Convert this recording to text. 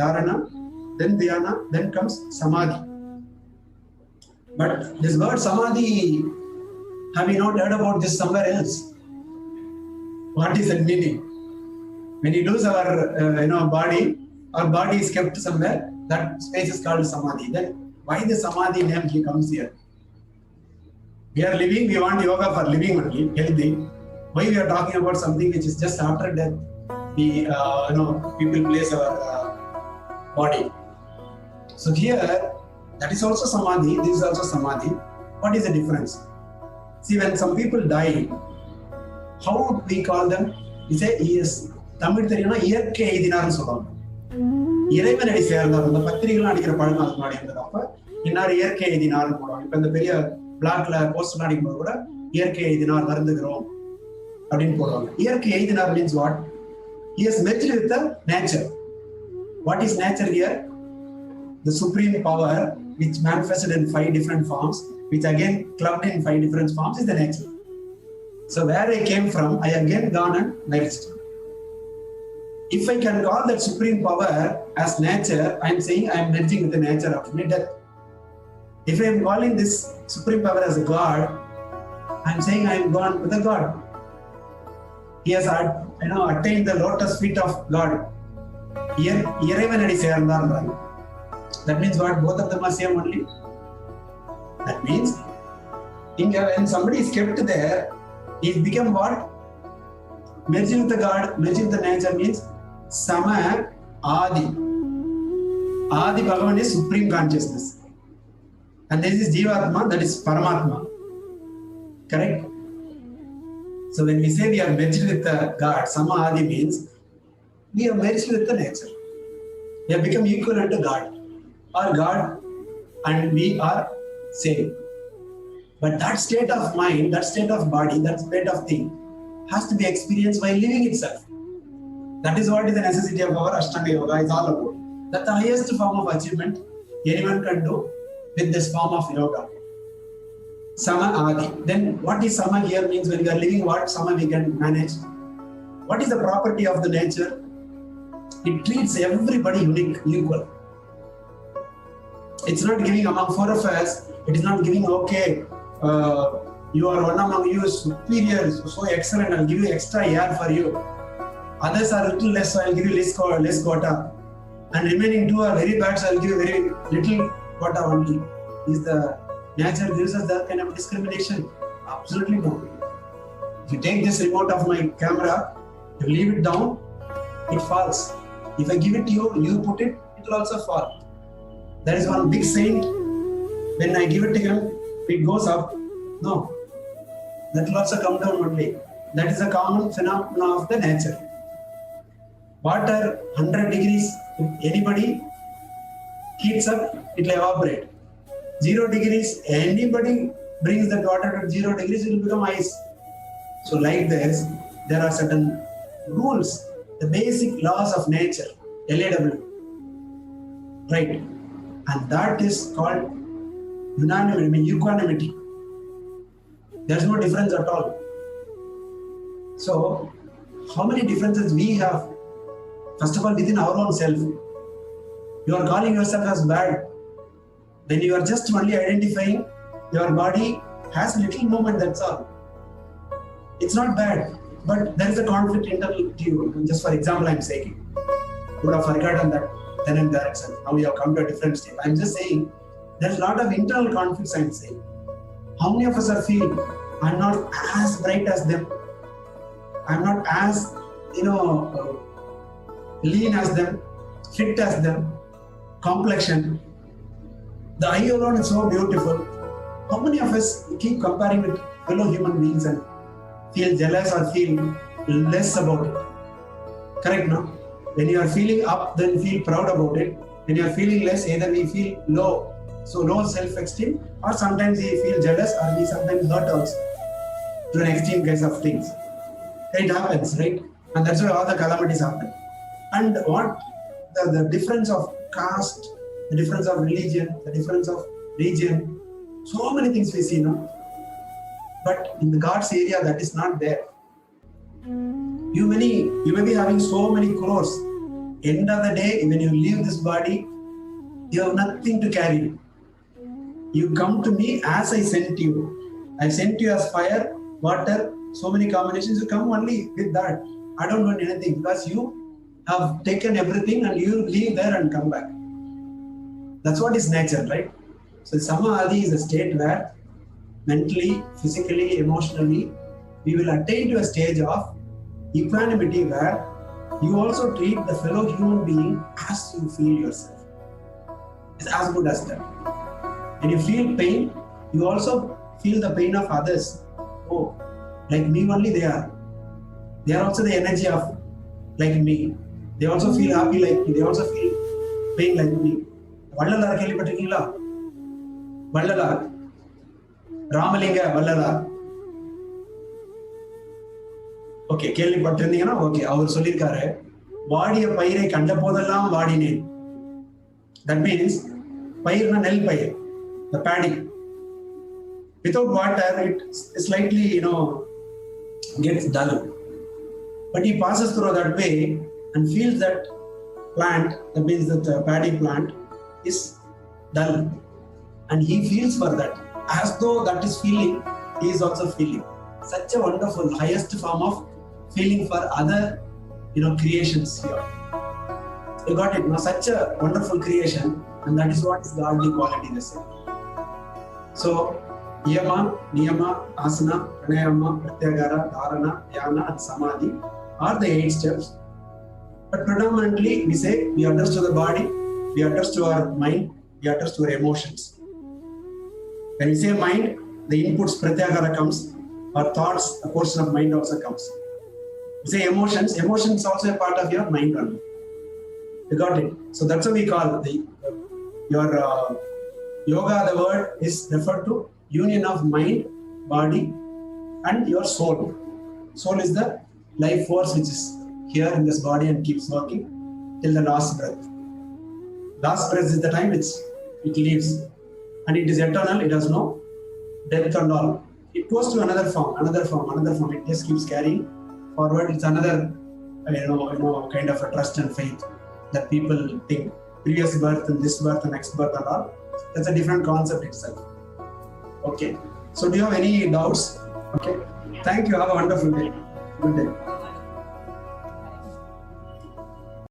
dharana, then dhyana, then comes samadhi. But this word samadhi, have you not heard about this somewhere else? What is the meaning? When you lose our body, our body is kept somewhere. That space is called samadhi. Then why the samadhi name comes here? We are living. We want yoga for living only, healthy. Why we are talking about something which is just after death? We people place our body. So here, that is also samadhi. This is also samadhi. What is the difference? See, when some people die, how would we call them? We say he is Tamil தெரியும்னா இயற்கை எய்தினார்னு சொல்லுவாங்க. இறைவனடி சேர்ந்தார். அந்த பத்திரிகைலாம் அடிக்கிற பழக்கம் அதுக்கு முன்னாடி இருந்தது. அப்ப இன்னார் இயற்கை எய்தினார்னு போடுவாங்க. இப்ப இந்த பெரிய பிளாக்ல போஸ்டர் அடிக்கும்போது கூட இயற்கை எய்தினார் வருந்துகிறோம் அப்படின்னு போடுவாங்க. இயற்கை எய்தினார் means what? He has merged with the nature. What is nature here? The supreme power which manifested in 5 different forms, which again clubbed in 5 different forms, is the nature. So where I came from, I again gone and merged. If I can call that supreme power as nature, I am saying I am merging with the nature of my death. If I am calling this supreme power as a God, I am saying I am gone with the God. He has attained the lotus feet of God. இறைவனடி சேர்ந்தார். That means what? Both of them are same only. That means when somebody is kept there, he become what? Merging with the God, merging with the nature means Sama Adi. Adi Bhagavan is supreme consciousness. And this is Jivatma, that is Paramatma. Correct? So when we say we are merged with the God, Sama Adi means we are merged with the nature. We have become equivalent to God. Or God and we are same. But that state of mind, that state of body, that state of thing has to be experienced by living itself. That is what is the necessity of our Ashtanga Yoga is all about. That's the highest form of achievement anyone can do with this form of yoga. Sama Adi. Then what is Sama here means when we are living what Sama we can manage. What is the property of the nature? It treats everybody unique, equal. It's not giving among 4 of us, it is not giving you are one among you superior, so excellent, I'll give you extra air for you. Others are little less, so I'll give you less quota. And remaining 2 are very bad, so I'll give you very little quota only. Is the nature gives us that kind of discrimination? Absolutely no. If you take this remote of my camera, you leave it down, it falls. If I give it to you, you put it, it will also fall. There is one big saint, when I give it to him, it goes up. No, that will also come down only. That is a common phenomenon of the nature. Water, 100 degrees, if anybody heats up, it will evaporate. 0 degrees, anybody brings that water to 0 degrees, it will become ice. So like this, there are certain rules, the basic laws of nature, LAW. Right? And that is called unanimity, equanimity. There's no difference at all. So, how many differences we have? First of all, within our own self. You are calling yourself as bad. When you are just only identifying your body has little movement, that's all. It's not bad, but there is a conflict internal to you. Just for example, I'm saying, you would have forgotten that then and there itself. Now we have come to a different state. I'm just saying, there's a lot of internal conflicts, I'm saying. How many of us are feeling, I'm not as bright as them. I'm not as, lean as them, fit as them, complexion. The eye alone is so beautiful. How many of us keep comparing with fellow human beings and feel jealous or feel less about it? Correct, no? When you are feeling up, then feel proud about it. When you are feeling less, either we feel low, so low self-esteem, or sometimes we feel jealous, or we sometimes hurt also to an extreme case of things. It happens, right? And that's why all the calamities happen. And what the difference of caste, the difference of religion, the difference of region, so many things we see, no? But in the God's area, that is not there. You may be having so many crores. End of the day, when you leave this body, you have nothing to carry. You come to me as I sent you. I sent you as fire, water, so many combinations. You come only with that. I don't want anything because you have taken everything and you leave there and come back. That's what is nature, right? So Samadhi is a state where mentally, physically, emotionally, we will attain to a stage of equanimity where you also treat the fellow human being as you feel yourself. It's as good as that. When you feel pain, you also feel the pain of others. Oh, like me only they are. They are also the energy of like me. They also feel happy like me. They also feel pain like me. Vallalar கேள்விப்பட்டிருக்கீங்களா? Vallalar, Ramalinga Vallalar. Okay, கேள்விப்பட்டிருந்தீங்கன்னா okay. அவர் சொல்லியிருக்காரு, வாடிய பயிரை கண்ட போதெல்லாம் வாடினேன். That means பயிர்னா நெல் பயிர், the paddy. Without water, it slightly gets dull. But he passes through that way and feels that plant, that means that the paddy plant is dull, and he feels for that as though that is feeling, he is also feeling. Such a wonderful, highest form of feeling for other creations here. You got it? Now such a wonderful creation, and that is what is godly quality, they say. So yama, niyama, asana, pranayama, pratyahara, dharana, dhyana and samadhi are the 8 steps. But predominantly we say we address to the body, we address to our mind, we address to our emotions. When we say mind, the inputs pratyahara comes, our thoughts, a portion of mind also comes. We say emotions is also a part of your mind only. You got it? So that's what we call your yoga. The word is referred to union of mind, body and your soul. Soul is the life force which is here in this body and keeps working till the last breath. Last breath is the time it leaves, and it is eternal. It has no death and all. It goes to another form. It just keeps carrying forward. It's another kind of a trust and faith that people think previous birth and this birth and next birth and all. That's a different concept itself. Okay. So do you have any doubts? Okay. Thank you. Have a wonderful day. Good day.